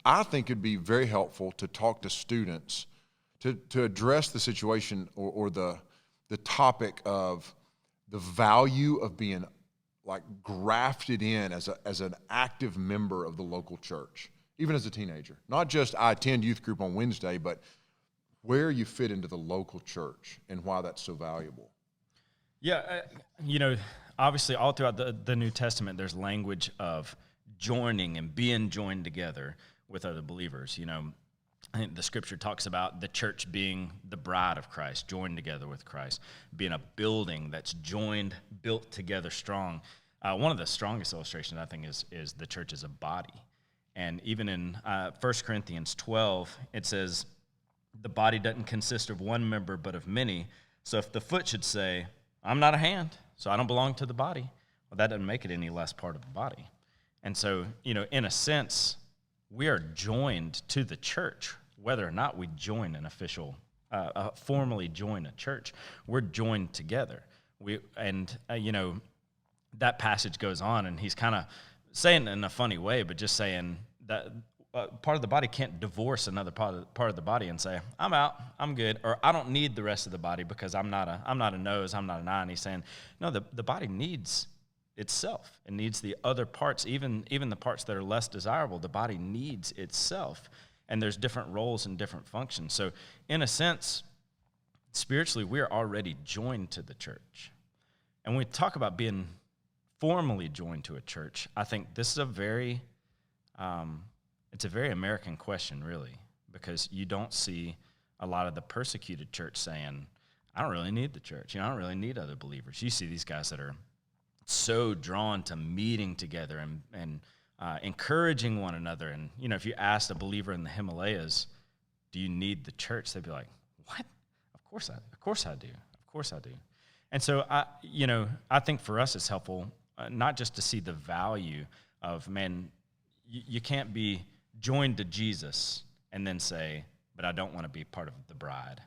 I think it'd be very helpful to talk to students to address the situation or the topic of the value of being like grafted in as an active member of the local church, even as a teenager. Not just I attend youth group on Wednesday, but where you fit into the local church and why that's so valuable. Yeah, obviously all throughout the New Testament, there's language of joining and being joined together with other believers. I think the scripture talks about the church being the bride of Christ, joined together with Christ, being a building that's built together strong. One of the strongest illustrations, I think, is the church as a body. And even in 1 Corinthians 12, it says, the body doesn't consist of one member, but of many. So if the foot should say, I'm not a hand, so I don't belong to the body, well, that doesn't make it any less part of the body. And so, in a sense, we are joined to the church, whether or not we join an official, formally join a church. We're joined together. That passage goes on, and he's kind of saying it in a funny way, but just saying that part of the body can't divorce another part of the body and say, I'm out, I'm good, or I don't need the rest of the body because I'm not a nose, I'm not an eye. And he's saying, no, the body needs itself. It needs the other parts, even the parts that are less desirable. The body needs itself, and there's different roles and different functions. So in a sense, spiritually, we're already joined to the church. And when we talk about being formally joined to a church, I think this is a very American question, really, because you don't see a lot of the persecuted church saying, I don't really need the church. I don't really need other believers. You see these guys that are so drawn to meeting together and encouraging one another. And, if you asked a believer in the Himalayas, do you need the church? They'd be like, what? Of course I do. And so, I think for us it's helpful not just to see the value of, man, you can't be joined to Jesus and then say, but I don't want to be part of the bride.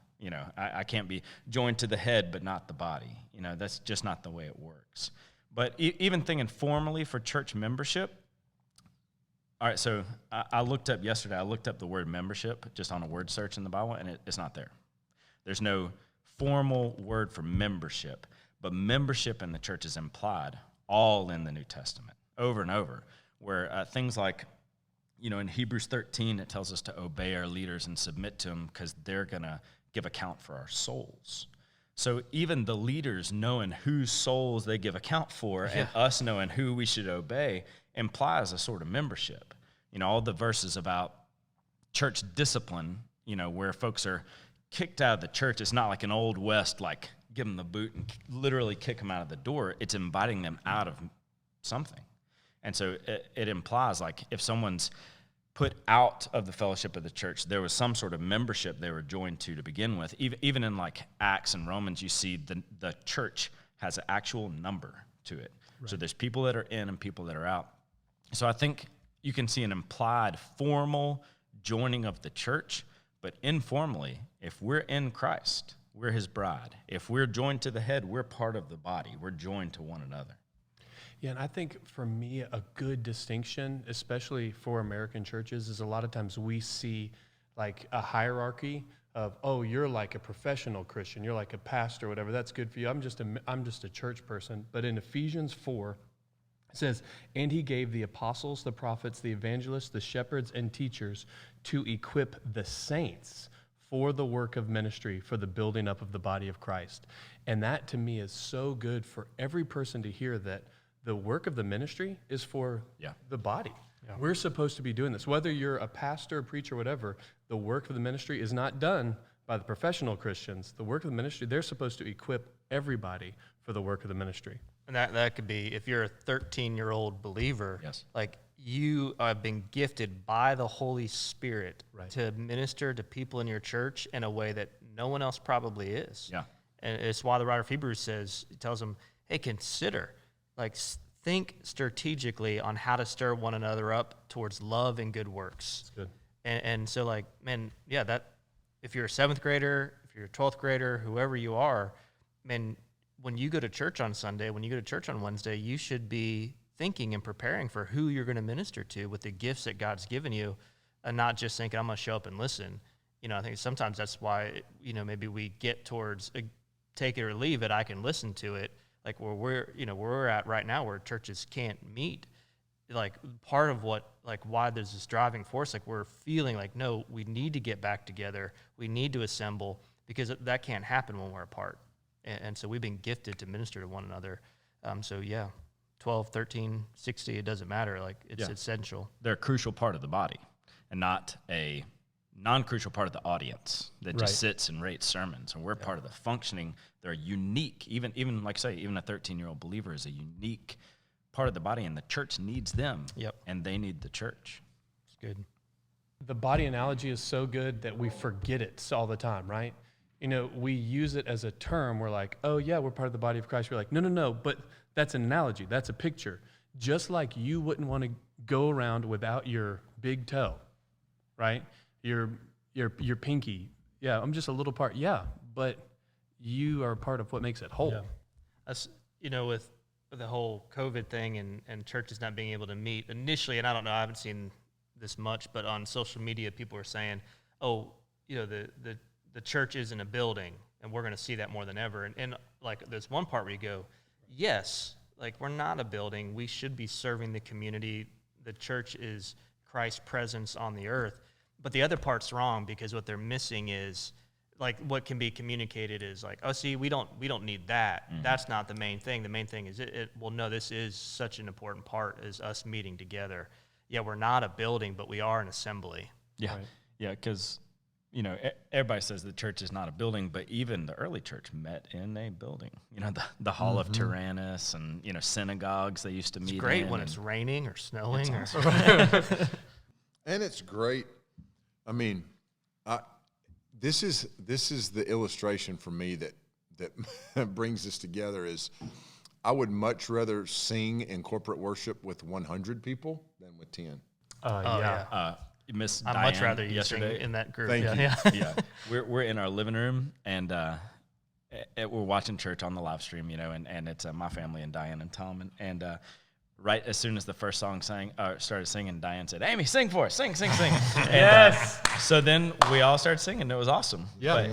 I can't be joined to the head but not the body. That's just not the way it works. But even thinking formally for church membership, all right, so I looked up the word membership just on a word search in the Bible, and it's not there. There's no formal word for membership, but membership in the church is implied all in the New Testament, over and over, where things like, in Hebrews 13, it tells us to obey our leaders and submit to them because they're going to give account for our souls. So even the leaders knowing whose souls they give account for and us knowing who we should obey implies a sort of membership. All the verses about church discipline, where folks are kicked out of the church, it's not like an old West, like give them the boot and literally kick them out of the door. It's inviting them out of something. And so it implies, like, if someone's put out of the fellowship of the church, there was some sort of membership they were joined to begin with. Even in, like, Acts and Romans, you see the church has an actual number to it. Right. So there's people that are in and people that are out. So I think you can see an implied formal joining of the church, but informally, if we're in Christ, we're his bride. If we're joined to the head, we're part of the body. We're joined to one another. Yeah, and I think for me, a good distinction, especially for American churches, is a lot of times we see like a hierarchy of, oh, you're like a professional Christian, you're like a pastor, whatever, that's good for you. I'm just a church person. But in Ephesians 4, it says, and he gave the apostles, the prophets, the evangelists, the shepherds, and teachers to equip the saints for the work of ministry, for the building up of the body of Christ. And that, to me, is so good for every person to hear, that the work of the ministry is for the body. Yeah. We're supposed to be doing this. Whether you're a pastor, preacher, whatever, the work of the ministry is not done by the professional Christians. The work of the ministry, they're supposed to equip everybody for the work of the ministry. And that could be, if you're a 13-year-old believer, like, you have been gifted by the Holy Spirit to minister to people in your church in a way that no one else probably is. Yeah. And it's why the writer of Hebrews tells them, hey, consider, like, think strategically on how to stir one another up towards love and good works. That's good. And so, like, man, that if you're a 7th grader, if you're a 12th grader, whoever you are, man, when you go to church on Sunday, when you go to church on Wednesday, you should be thinking and preparing for who you're going to minister to with the gifts that God's given you, and not just thinking I'm going to show up and listen. I think sometimes that's why, maybe we get towards take it or leave it. I can listen to it. Like where we're at right now, where churches can't meet, like part of why there's this driving force, like we're feeling like, no, we need to get back together. We need to assemble, because that can't happen when we're apart. And so we've been gifted to minister to one another. 12, 13, 60, it doesn't matter. Like it's essential. They're a crucial part of the body and not a non-crucial part of the audience that just sits and rates sermons. And we're part of the functioning. They're unique. Even like I say, even a 13-year-old believer is a unique part of the body, and the church needs them. Yep. And they need the church. It's good. The body analogy is so good that we forget it all the time, right? We use it as a term. We're like, oh yeah, we're part of the body of Christ. We're like, no, but that's an analogy. That's a picture. Just like you wouldn't want to go around without your big toe, right? Your pinky. Yeah, I'm just a little part. Yeah, but you are part of what makes it whole. Yeah. That's, with the whole COVID thing and churches not being able to meet initially, and I don't know, I haven't seen this much, but on social media, people are saying, oh, the church isn't a building, and we're going to see that more than ever. And like, there's one part where you go, yes, like we're not a building. We should be serving the community. The church is Christ's presence on the earth. But the other part's wrong, because what they're missing is, like, what can be communicated is like, oh, see, we don't need that. Mm-hmm. That's not the main thing. The main thing is well, no, this is such an important part, is us meeting together. Yeah, we're not a building, but we are an assembly. Yeah, right. Yeah, because everybody says the church is not a building, but even the early church met in a building. The Hall of Tyrannus, and synagogues they used to meet in. It's great when it's raining or snowing. And it's great. I mean, this is the illustration for me that brings this together. Is I would much rather sing in corporate worship with 100 people than with 10. Miss I'd Diane much rather you yesterday sing in that group. Thank you. Yeah, we're in our living room, and we're watching church on the live stream, and it's my family and Diane and Tom, and right as soon as the first song started singing, Diane said, "Amy, sing for us, sing." Yes. So then we all started singing. And it was awesome. Yeah.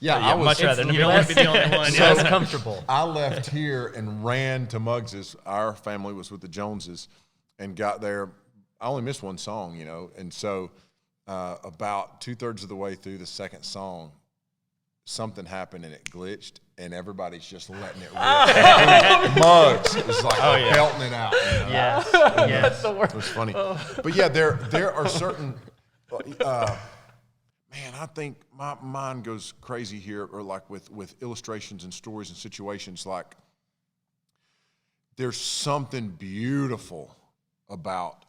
But, I was much rather. You don't want to be the only one. So Yeah, it's comfortable. I left here and ran to Muggs's. Our family was with the Joneses, and got there. I only missed one song, and so about 2/3 of the way through the second song, something happened and it glitched, and everybody's just letting it rip. Muggs is like belting it out. Yes. That's the worst. It was funny. But yeah, there are certain, I think my mind goes crazy here, or like with illustrations and stories and situations, like there's something beautiful about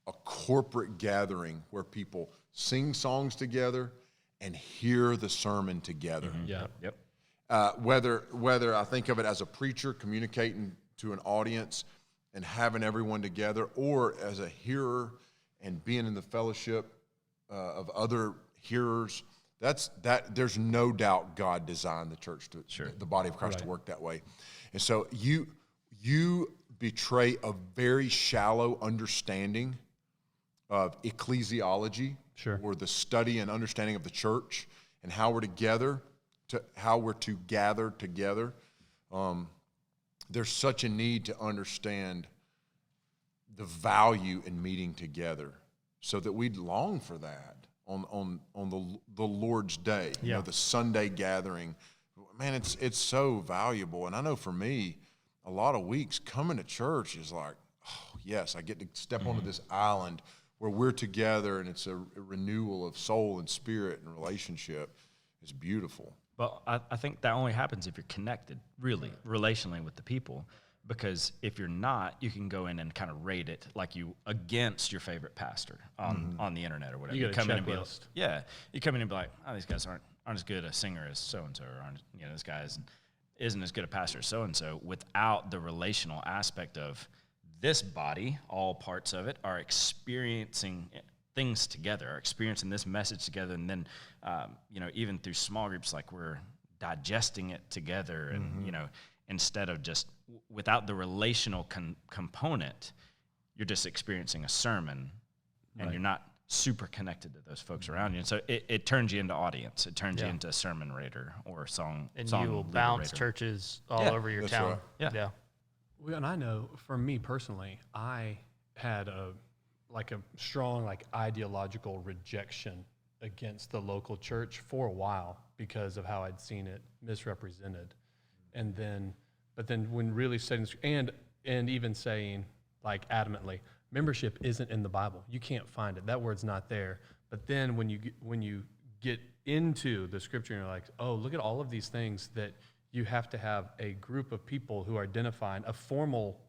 a corporate gathering where people sing songs together and hear the sermon together. Mm-hmm. Yeah. Yep. Whether I think of it as a preacher communicating to an audience and having everyone together, or as a hearer and being in the fellowship of other hearers, there's no doubt God designed the church the body of Christ to work that way. And so you betray a very shallow understanding of ecclesiology, or the study and understanding of the church and how we're to gather together. There's such a need to understand the value in meeting together, so that we'd long for that on the Lord's Day, the Sunday gathering. Man, it's so valuable. And I know for me, a lot of weeks coming to church is like, oh yes, I get to step onto this island where we're together, and it's a renewal of soul and spirit and relationship. It's beautiful. But I think that only happens if you're connected, really, relationally with the people. Because if you're not, you can go in and kind of rate it like you against your favorite pastor on the internet or whatever. You come got a in and checklist. you come in and be like, oh, these guys aren't as good a singer as so and so, or this guy isn't as good a pastor as so and so. Without the relational aspect of this body, all parts of it are experiencing things together, are experiencing this message together, and then even through small groups, like we're digesting it together, and instead of just without the relational component, you're just experiencing a sermon, and you're not super connected to those folks around you. And so it turns you into audience. It turns you into a sermon writer or song. And song you will leader bounce rater. churches all over your town. right. Yeah. Well, and I know for me personally, I had a strong ideological rejection against the local church for a while because of how I'd seen it misrepresented. But then when really setting, and even saying adamantly, membership isn't in the Bible. You can't find it. That word's not there. But then when you get into the scripture and you're like, oh, look at all of these things that you have to have a group of people who are identifying a formal,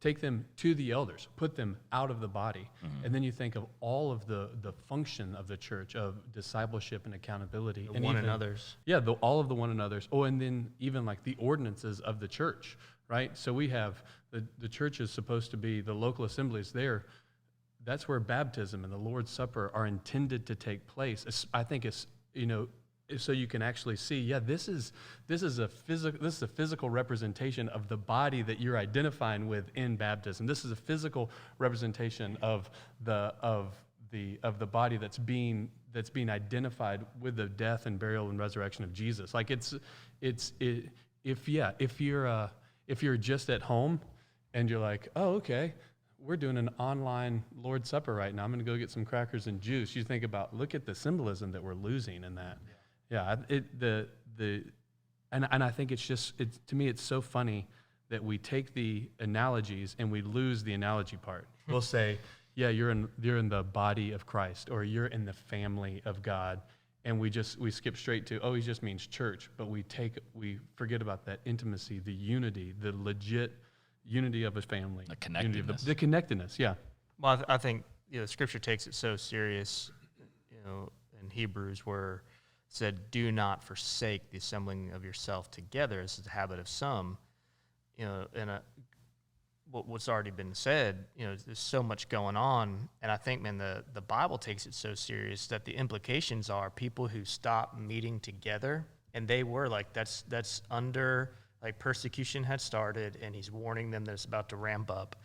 take them to the elders, put them out of the body. Mm-hmm. And then you think of all of the function of the church of discipleship and accountability. And one another's. Yeah, all of the one another's. Oh, and then even the ordinances of the church, right? So we have, the church is supposed to be, the local assemblies there, that's where baptism and the Lord's Supper are intended to take place. I think it's, so you can actually see, this is a physical representation of the body that you're identifying with in baptism. This is a physical representation of the body that's being identified with the death and burial and resurrection of Jesus. If you're just at home and you're like, oh, okay, we're doing an online Lord's Supper right now, I'm going to go get some crackers and juice. You think about, look at the symbolism that we're losing in that. Yeah, and I think to me it's so funny that we take the analogies and we lose the analogy part. We'll say, yeah, you're in the body of Christ, or you're in the family of God, and we skip straight to, he just means church, but we forget about that intimacy, the unity, the legit unity of a family, the connectedness, the connectedness. Yeah. Well, I think Scripture takes it so serious. In Hebrews where said, do not forsake the assembling of yourself together, as is the habit of some. What's already been said, there's so much going on. And I think, man, the Bible takes it so serious that the implications are people who stop meeting together, and they were that's under, persecution had started, and he's warning them that it's about to ramp up.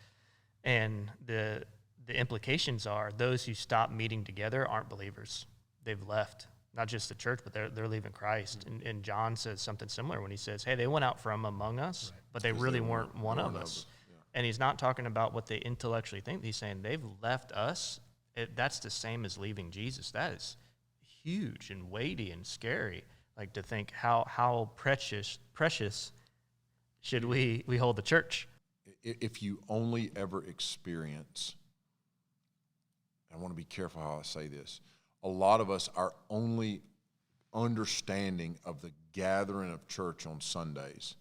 And the implications are those who stop meeting together aren't believers. They've left. Not just the church, but they're leaving Christ. Mm-hmm. And John says something similar when he says, hey, they went out from among us, right, but they really weren't one of us. Yeah. And he's not talking about what they intellectually think. He's saying they've left us. That's the same as leaving Jesus. That is huge and weighty and scary. To think how precious should we hold the church. If you only ever experience, I want to be careful how I say this, a lot of us, our only understanding of the gathering of church on Sundays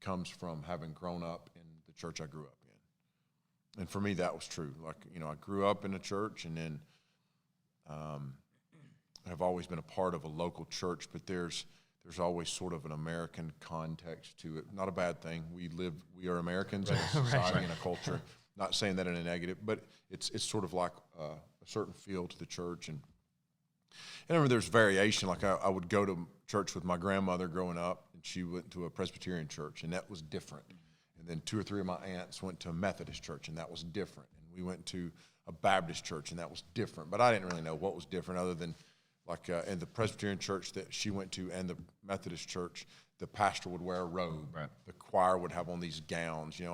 comes from having grown up in the church I grew up in. And for me, that was true. I grew up in a church, and then I've always been a part of a local church, but there's always sort of an American context to it. Not a bad thing. We are Americans in a society and a culture. Not saying that in a negative, but it's sort of like a certain feel to the church. And I remember there's variation. I would go to church with my grandmother growing up, and she went to a Presbyterian church, and that was different. And then 2 or 3 of my aunts went to a Methodist church, and that was different. And we went to a Baptist church, and that was different. But I didn't really know what was different other than in the Presbyterian church that she went to and the Methodist church, the pastor would wear a robe. Right. The choir would have on these gowns. I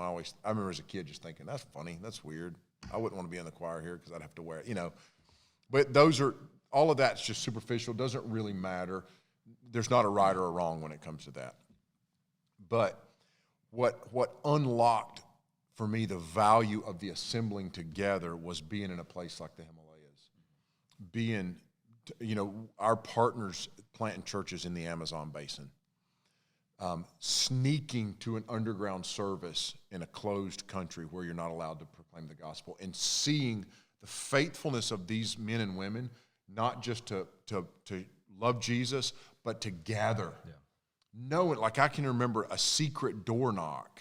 remember as a kid just thinking, that's funny, that's weird. I wouldn't want to be in the choir here because I'd have to wear it, But all of that's just superficial, doesn't really matter. There's not a right or a wrong when it comes to that. But what unlocked for me the value of the assembling together was being in a place like the Himalayas. Our partners planting churches in the Amazon basin, sneaking to an underground service in a closed country where you're not allowed to proclaim the gospel, and seeing the faithfulness of these men and women, not just to love Jesus, but to gather. Yeah. Knowing, I can remember a secret door knock,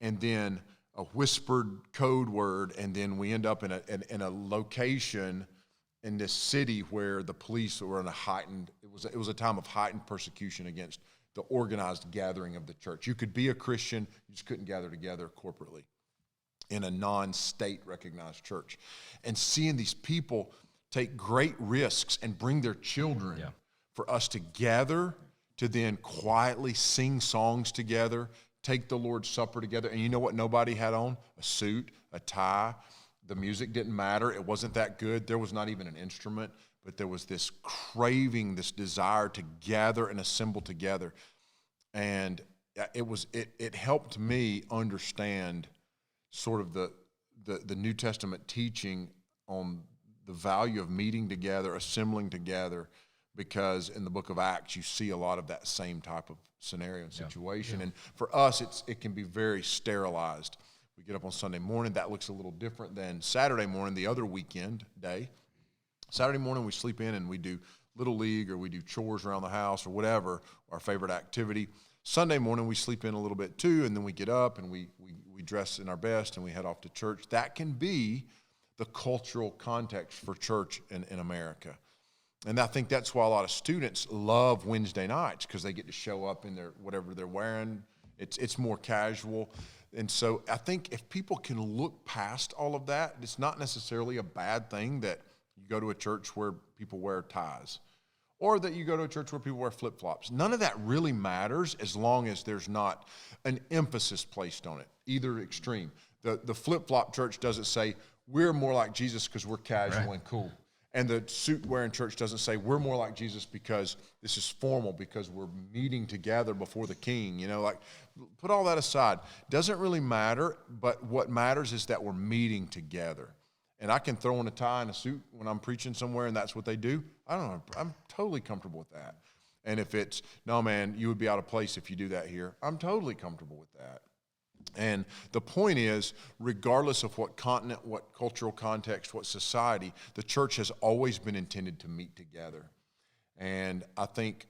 and then a whispered code word, and then we end up in a location in this city where the police were in it was a time of heightened persecution against the organized gathering of the church. You could be a Christian, you just couldn't gather together corporately. in a non-state recognized church. And seeing these people take great risks and bring their children for us to gather, to then quietly sing songs together, take the Lord's Supper together. And you know what nobody had on? A suit, a tie. The music didn't matter. It wasn't that good. There was not even an instrument, but there was this craving, this desire to gather and assemble together. And it helped me understand sort of the New Testament teaching on the value of meeting together, assembling together, because in the book of Acts, you see a lot of that same type of scenario and situation. And for us, it can be very sterilized. We get up on Sunday morning. That looks a little different than Saturday morning, the other weekend day. Saturday morning, we sleep in and we do Little League, or we do chores around the house, or whatever, our favorite activity. Sunday morning, we sleep in a little bit too, and then we get up and we dress in our best and we head off to church. That can be the cultural context for church in America. And I think that's why a lot of students love Wednesday nights, because they get to show up in their whatever they're wearing. It's more casual. And so I think if people can look past all of that, it's not necessarily a bad thing that you go to a church where people wear ties, or that you go to a church where people wear flip-flops. None of that really matters as long as there's not an emphasis placed on it, either extreme. The flip-flop church doesn't say, we're more like Jesus because we're casual and cool. And the suit-wearing church doesn't say, we're more like Jesus because this is formal, because we're meeting together before the king. Like, put all that aside. Doesn't really matter, but what matters is that we're meeting together. And I can throw on a tie and a suit when I'm preaching somewhere, and that's what they do. I don't know. I'm totally comfortable with that. And if it's, no, man, you would be out of place if you do that here, I'm totally comfortable with that. And the point is, regardless of what continent, what cultural context, what society, the church has always been intended to meet together. And I think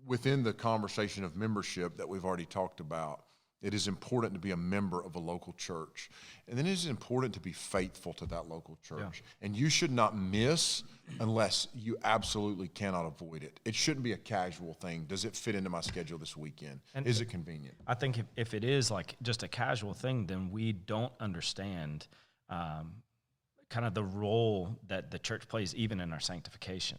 within the conversation of membership that we've already talked about, it is important to be a member of a local church. And then it is important to be faithful to that local church. Yeah. And you should not miss unless you absolutely cannot avoid it. It shouldn't be a casual thing. Does it fit into my schedule this weekend? And is it convenient? I think if it is like just a casual thing, then we don't understand kind of the role that the church plays even in our sanctification,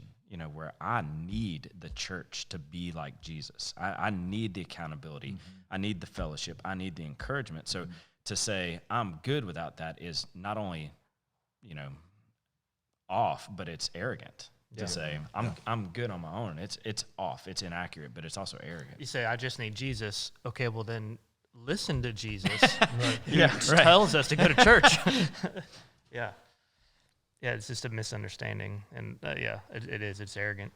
where I need the church to be like Jesus. I need the accountability. Mm-hmm. I need the fellowship. I need the encouragement. So to say I'm good without that is not only, off, but it's arrogant. To say I'm good on my own. It's off. It's inaccurate, but it's also arrogant. You say I just need Jesus. Okay, well then listen to Jesus. Right. Tells us to go to church. Yeah, it's just a misunderstanding, and it is. It's arrogant.